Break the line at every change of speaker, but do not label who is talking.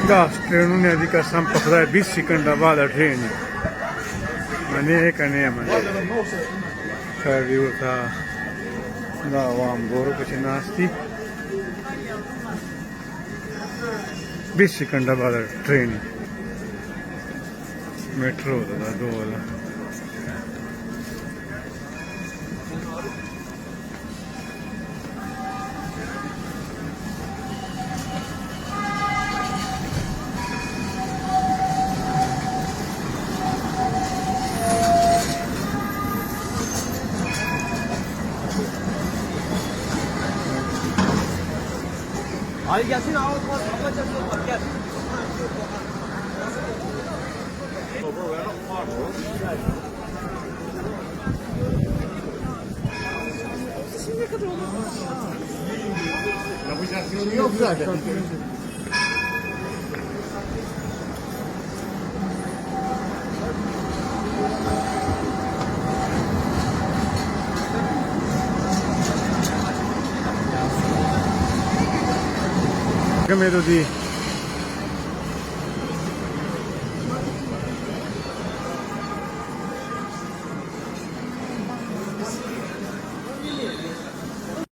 Da trenu ne di kasam pakda 20 second बाद ट्रेन मने कने मने खरी होता da वाम गोरो कुछ नास्ती 20 second बाद ट्रेन मेट्रो da दो वाला
Hadi gelsin abi. Bakacağız bak gel. Şimdi ne kadar olur?
Yapacak yok zaten.
que me do di